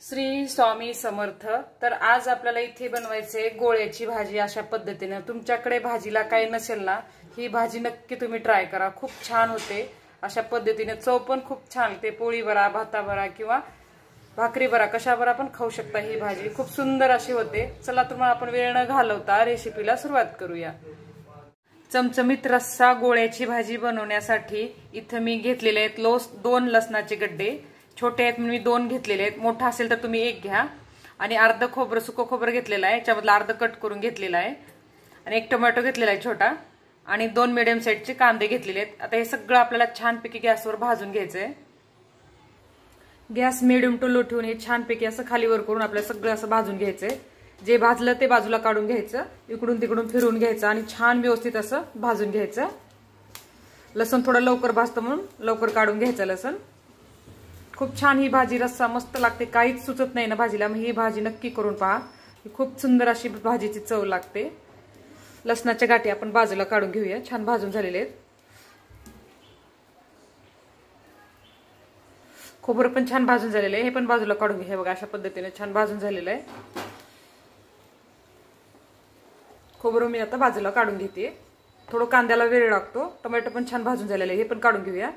श्री स्वामी समर्थ। तर आज आपल्याला इथे बनवायचे गोळ्याची भाजी। अशा पद्धतीने तुमच्याकडे भाजीला काही नसेल ना, ही भाजी नक्की तुम्ही ट्राय करा, खूप छान होते। अशा पद्धतीने चव पण खूप छान येते। पोळी बरा, भाता बरा किंवा भाकरी बरा, कशा बरा पण खाऊ शकता। ही भाजी खूप सुंदर अशी होते। चला तुम्हाला आपण वेळ न घालवता रेसिपीला सुरुवात करूया। चमचमीत रस्सा गोळ्याची भाजी बनवण्यासाठी इथे मी घेतलेले आहेत 2 लसणाचे गड्डे। छोटे आहेत मी 2 घेतलेले आहेत, मोठा असेल तर तुम्ही 1 घ्या। आणि अर्ध खोबरं, सुकं खोबरं घेतलेलं आहे, याच्याबद्दल अर्ध कट करून घेतलेला आहे। आणि 1 टोमॅटो घेतलेला आहे छोटा, आणि 2 मीडियम साईजचे कांदे घेतलेले आहेत। आता हे सगळं आपल्याला छानपैकी गॅसवर भाजून घ्यायचंय। गॅस मिडियम टू लो ठेवून हे छानपैकी असं खालीवर करून आपल्याला सगळं असं भाजून घ्यायचंय। जे भाजलं ते बाजूला काढून घ्यायचं, इकडून तिकडून फिरवून घ्यायचं आणि छान व्यवस्थित असं भाजून घ्यायचं। लसूण थोडं लवकर भाजतं म्हणून लवकर काढून घ्यायचं लसूण। खूप छान ही भाजी, रस्सा मस्त लागते, काहीच सुचत नाही ना भाजीला। मग ही भाजी नक्की करून पहा, खूप सुंदर अशी भाजीची चव लागते। लसणाच्या गाठी आपण बाजूला काढून घेऊया, छान भाजून झालेले आहेत। खोबरं पण छान भाजून झालेलं आहे, हे पण बाजूला काढून घ्या। बघा अशा पद्धतीने छान भाजून झालेलं आहे खोबरं। मी आता बाजूला काढून घेते। थोडं कांद्याला वेळ लागतो। टोमॅटो पण छान भाजून झालेलं आहे, हे पण काढून घेऊया।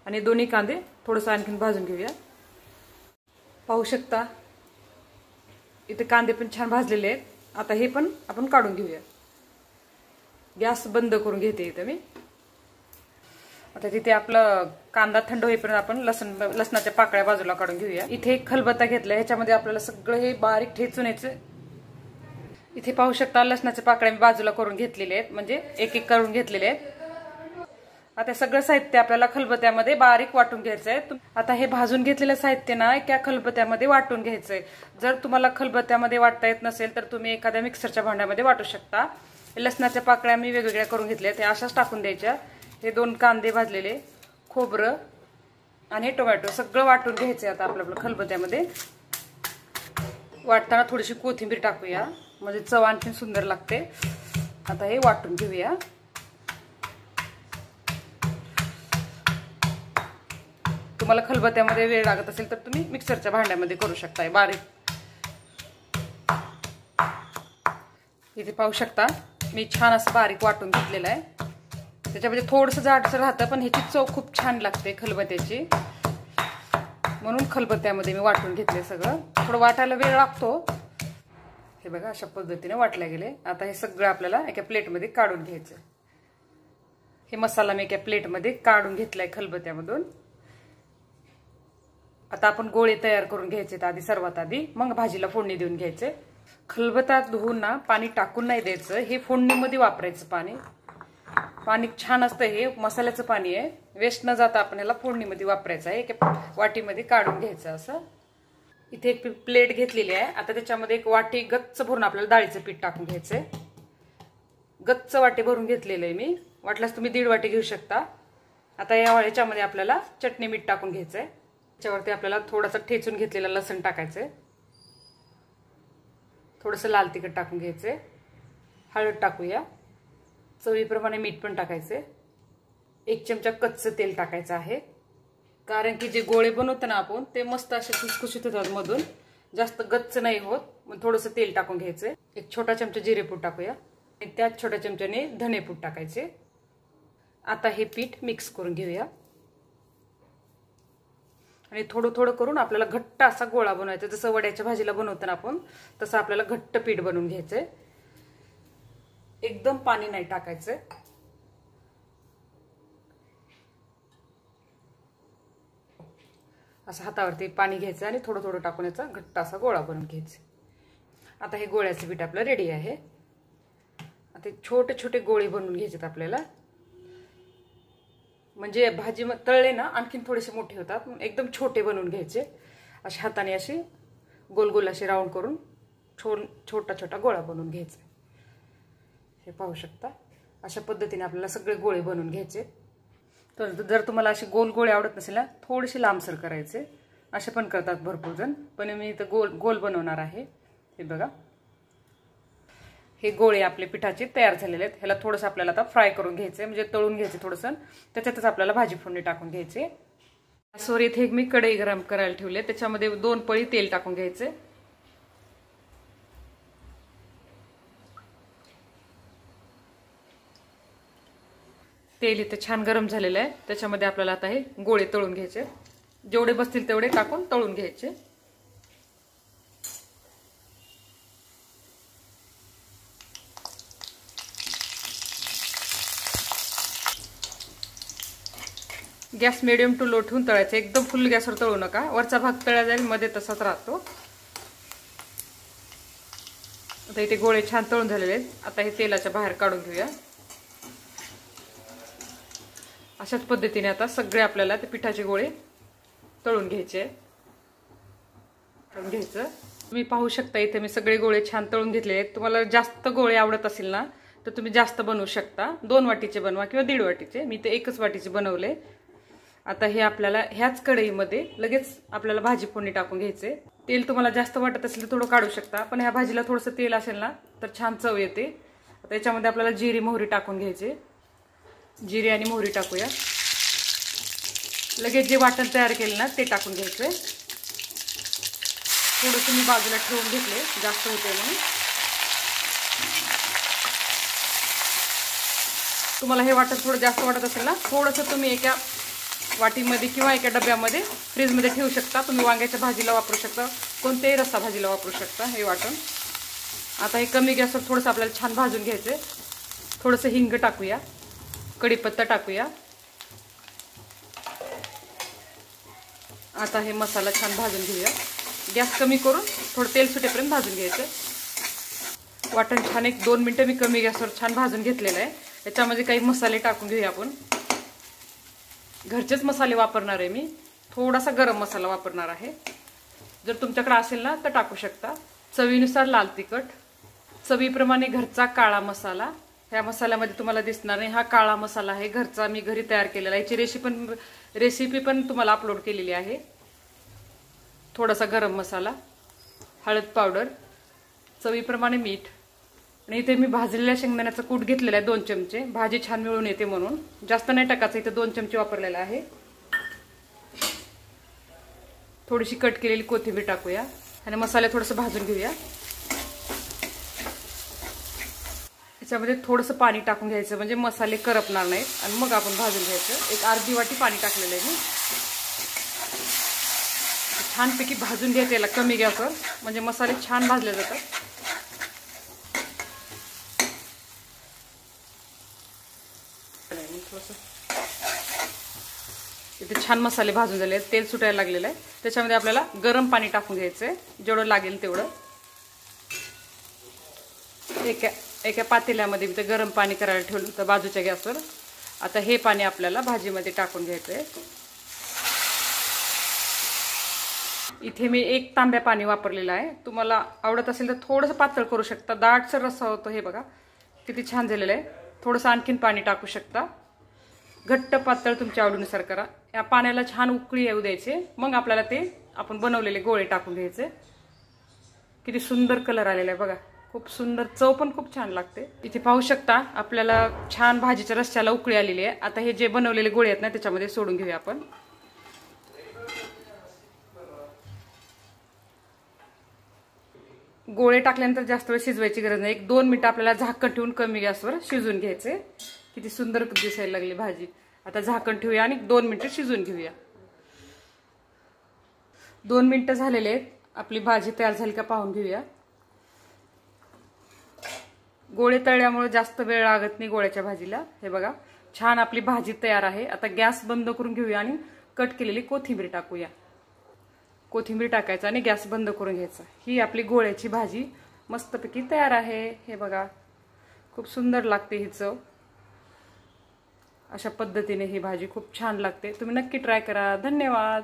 आणि दोन्ही कांदे थोडंसं आणखीन भाजून घेऊया। पाहू शकता इथे कांदे पण छान भाजलेले आहेत। आता हे पण आपण काढून घेऊया। गॅस बंद करून घेते इथे मी। आता तिथे आपलं कांदा थंड होईपर्यंत आपण लसणाच्या पाकळ्या बाजूला काढून घेऊया। इथे एक खलबत्ता घेतला, ह्याच्यामध्ये आपल्याला सगळं हे बारीक ठेचून यायचं। इथे पाहू शकता लसणाच्या पाकळ्या मी बाजूला करून घेतलेले आहेत, म्हणजे एक एक करून घेतलेले आहेत। आता सगळं साहित्य आपल्याला खलबत्त्यामध्ये बारीक वाटून घ्यायचंय। आता हे भाजून घेतलेलं साहित्य ना एका खलबत्त्यामध्ये वाटून घ्यायचंय। जर तुम्हाला खलबत्त्यामध्ये वाटता येत नसेल तर तुम्ही एखाद्या मिक्सरच्या भांड्यामध्ये वाटू शकता। लसणाच्या पाकळ्या मी वेगवेगळ्या करून घेतल्या, त्या अशाच टाकून द्यायच्या। हे 2 कांदे भाजलेले, खोबरं आणि टोमॅटो सगळं वाटून घ्यायचंय। आता आपलं खलबत्त्यामध्ये वाटताना थोडीशी कोथिंबीर टाकूया, म्हणजे चव आणखी सुंदर लागते। आता हे वाटून घेऊया। तुम्हाला खलबत्त्यामध्ये वेळ लागत असेल तर तुम्ही मिक्सरच्या भांड्यामध्ये करू शकता बारीक। इथे पाहू शकता मी छान असं बारीक वाटून घेतलेलं आहे। त्याच्यामध्ये थोडंसं जाडसर राहतं, पण ह्याची चव खूप छान लागते खलबत्त्याची, म्हणून खलबत्त्यामध्ये मी वाटून घेतले सगळं। थोडं वाटायला वेळ लागतो। हे बघा अशा पद्धतीने वाटले गेले। आता हे सगळं आपल्याला एका प्लेटमध्ये काढून घ्यायचं। हे मसाला मी एका प्लेटमध्ये काढून घेतलाय खलबत्त्यामधून। आता आपण गोळे तयार करून घ्यायचे आधी, सर्वात आधी, मग भाजीला फोडणी देऊन घ्यायचे। खलबत्ता धुवून ना पाणी टाकून नाही द्यायचं, हे फोडणीमध्ये वापरायचं पाणी। पाणी छान असतं, हे मसाल्याचं पाणी आहे, वेस्ट न जाता आपण याला फोडणीमध्ये वापरायचं आहे। एका वाटीमध्ये काढून घ्यायचं असं। इथे एक प्लेट घेतलेली आहे। आता त्याच्यामध्ये 1 वाटी गच्च भरून आपल्याला डाळीचं पीठ टाकून घ्यायचंय। गच्च वाटी भरून घेतलेलं आहे मी, वाटल्यास तुम्ही 1.5 वाटी घेऊ शकता। आता या याच्यामध्ये आपल्याला चटणी मीठ टाकून घ्यायचंय। त्याच्यावरती आपल्याला थोडासा ठेचून घेतलेला लसूण टाकायचंय, थोडंसं लाल तिखट टाकून घ्यायचंय, हळद टाकूया, चवीप्रमाणे मीठ पण टाकायचंय। 1 चमचा कच्चं तेल टाकायचं आहे, कारण की जे गोळे बनवतो ना आपण ते मस्त असे खुसखुशीत होतात मधून, जास्त गच्च नाही होत। मग थोडंसं तेल टाकून घ्यायचंय। 1 छोटा चमचा जिरेपूड टाकूया, आणि त्याच छोट्या चमच्याने धनेपूड टाकायचे। आता हे पीठ मिक्स करून घेऊया, आणि थोडं थोडं करून आपल्याला घट्ट असा गोळा बनवायचा। जसं वड्याच्या भाजीला बनवतो ना आपण, तसं आपल्याला घट्ट पीठ बनवून घ्यायचंय। एकदम पाणी नाही टाकायचंय। असं हातावरती पाणी घ्यायचं आणि थोडं थोडं टाकून याचा घट्ट असा गोळा बनवून घ्यायचा। आता हे गोळ्याचं पीठ आपलं रेडी आहे। आता छोटे छोटे गोळे बनवून घ्यायचे आपल्याला, म्हणजे भाजी तळले ना आणखीन थोडेसे मोठे होतात। एकदम छोटे बनवून घ्यायचे, अशा हाताने असे गोल गोल असे राऊंड करून छोटा छोटा गोळा बनवून घ्यायचा। हे पाहू शकता अशा पद्धतीने आपल्याला सगळे गोळे बनवून घ्यायचे। तर जर तुम्हाला असे गोल गोळे आवडत नसेल ना, थोडेसे लांबसर करायचे, असे पण करतात भरपूर जण, पण मी इथं गोल गोल बनवणार आहे। हे बघा हे गोळे आपले पिठाचे तयार झालेले आहेत। ह्याला थोडंसं आपल्याला आता फ्राय करून घ्यायचे, म्हणजे तळून घ्यायचे थोडंसं, त्याच्यातच आपल्याला भाजी फोडणी टाकून घ्यायचे। गॅसवर इथे एक मी कढई गरम करायला ठेवले, त्याच्यामध्ये 2 पळी तेल टाकून घ्यायचे. तेल इथे छान गरम झालेलं आहे. त्याच्यामध्ये आपल्याला आता हे गोळे तळून घ्यायचे. जेवढे बसतील तेवढे टाकून तळून घ्यायचे. गॅस मिडियम टू लो ठेवून तळायचे. एकदम फुल गॅसवर तळू नका, वरचा भाग तळला जाईल, मध्ये तसाच राहतो. आता इथे गोळे छान तळून झालेले आहेत. आता हे तेलाच्या बाहेर काढून घेऊया. अशाच पद्धतीने आता सगळे आपल्याला ते पिठाचे गोळे तळून घ्यायचे. तळून घ्यायचं. तुम्ही पाहू शकता इथे मी सगळे गोळे छान तळून घेतले आहेत. तुम्हाला जास्त गोळे आवडत असेल ना तर तुम्ही जास्त बनवू शकता. 2 वाटीचे बनवा किंवा 1.5 वाटीचे. मी ते 1च वाटीचे बनवले. आता हे आपल्याला ह्याच कढईमध्ये लगेच आपल्याला भाजी फोडणी टाकून घ्यायचे. तेल तुम्हाला जास्त वाटत असेल तर थोडं काढू शकता, पण ह्या भाजीला थोडंसं तेल असेल ना तर छान चव येते. आता याच्यामध्ये आपल्याला जिरी मोहरी टाकून घ्यायचे. जिरे आणि मोहरी टाकूया. लगेच जे वाटण तयार केलं ना ते टाकून घ्यायचे. थोडंसं मी बाजूला ठेवून घेतले, जास्त होते म्हणून. तुम्हाला हे वाटण थोडं जास्त वाटत असेल ना, थोडंसं तुम्ही एका वाटीमध्ये किंवा एका डब्यामध्ये फ्रीजमध्ये ठेवू शकता. तुम्ही वांग्याच्या भाजीला वापरू शकता, कोणत्याही रस्सा भाजीला वापरू शकता हे वाटण. आता हे कमी गॅसवर थोडंसं आपल्याला छान भाजून घ्यायचे. थोडंसं हिंग टाकूया, कढीपत्ता टाकूया. आता हे मसाला छान भाजून घेऊया. गॅस कमी करून थोडं तेल सुटेपर्यंत भाजून घ्यायचं. वाटण छान 1-2 मिनिटं मी कमी गॅसवर छान भाजून घेतलेलं आहे. याच्यामध्ये काही मसाले टाकून घेऊया आपण. घरचेच मसाले वापरणार आहे मी. थोडासा गरम मसाला वापरणार आहे. जर तुमच्याकडे असेल ना तर टाकू शकता. चवीनुसार लाल तिखट, चवीप्रमाणे घरचा काळा मसाला. ह्या मसाल्यामध्ये तुम्हाला दिसणार नाही, हा काळा मसाला आहे घरचा, मी घरी तयार केलेला. याची रेसिपी पण तुम्हाला अपलोड केलेली आहे. थोडासा गरम मसाला, हळद पावडर, चवीप्रमाणे मीठ. आणि इथे मी भाजलेल्या शेंगदाण्याचा कूट घेतलेला आहे 2 चमचे. भाजी छान मिळून येते म्हणून जास्त नाही टाकायचं. इथे 2 चमचे वापरलेला आहे. थोडीशी कट केलेली कोथिंबीर टाकूया आणि मसाले थोडंसं भाजून घेऊया. याच्यामध्ये थोडंसं पाणी टाकून घ्यायचं म्हणजे मसाले करपणार नाहीत आणि मग आपण भाजून घ्यायचं. एक अर्धी वाटी पाणी टाकलेलं आहे मी. छानपैकी भाजून घ्यायचं याला कमी गॅसवर, म्हणजे मसाले छान भाजले जातात. इथे छान मसाले भाजून झाले आहेत, तेल सुटायला लागलेलं आहे. त्याच्यामध्ये आपल्याला गरम पाणी टाकून घ्यायचंय, जेवढं लागेल तेवढं. एका पातेल्यामध्ये मी ते गरम पाणी करायला ठेवलं होतं बाजूच्या गॅसवर. आता हे पाणी आपल्याला भाजीमध्ये टाकून घ्यायचंय. इथे मी 1 तांब्या पाणी वापरलेलं आहे. तुम्हाला आवडत असेल तर थोडंसं पातळ करू शकता. दाटसर रस्सा होतो. हे बघा किती छान झालेलं आहे. थोडंसं आणखीन पाणी टाकू शकता. घट्ट पातळ तुमच्या आवडीनुसार करा. या पाण्याला छान उकळी येऊ द्यायचे, मग आपल्याला ते आपण बनवलेले गोळे टाकून घ्यायचे. किती सुंदर कलर आलेला आहे बघा, खूप सुंदर. चव पण खूप छान लागते. इथे पाहू शकता आपल्याला छान भाजीच्या रस्स्याला उकळी आलेली आहे. आता हे जे बनवलेले गोळे आहेत ना त्याच्यामध्ये सोडून घेऊया आपण. गोळे टाकल्यानंतर जास्त वेळ शिजवायची गरज नाही. 1-2 मिनिटं आपल्याला झाकण ठेवून कमी गॅसवर शिजवून घ्यायचे. किती सुंदर दिसायला लागली भाजी. आता झाकण ठेवूया आणि 2 मिनिटं शिजवून घेऊया. 2 मिनिटं झालेले आहेत. आपली भाजी तयार झाली का पाहून घेऊया. गोळे तळल्यामुळे जास्त वेळ लागत नाही गोळ्याच्या भाजीला. हे बघा छान आपली भाजी तयार आहे. आता गॅस बंद करून घेऊया आणि कट केलेली कोथिंबीर टाकूया. कोथिंबीर टाकायचं आणि गॅस बंद करून घ्यायचा. ही आपली गोळ्याची भाजी मस्तपैकी तयार आहे. हे बघा खूप सुंदर लागते ही चव. अशा पद्धतीने ही भाजी खूप छान लागते. तुम्ही नक्की ट्राय करा. धन्यवाद.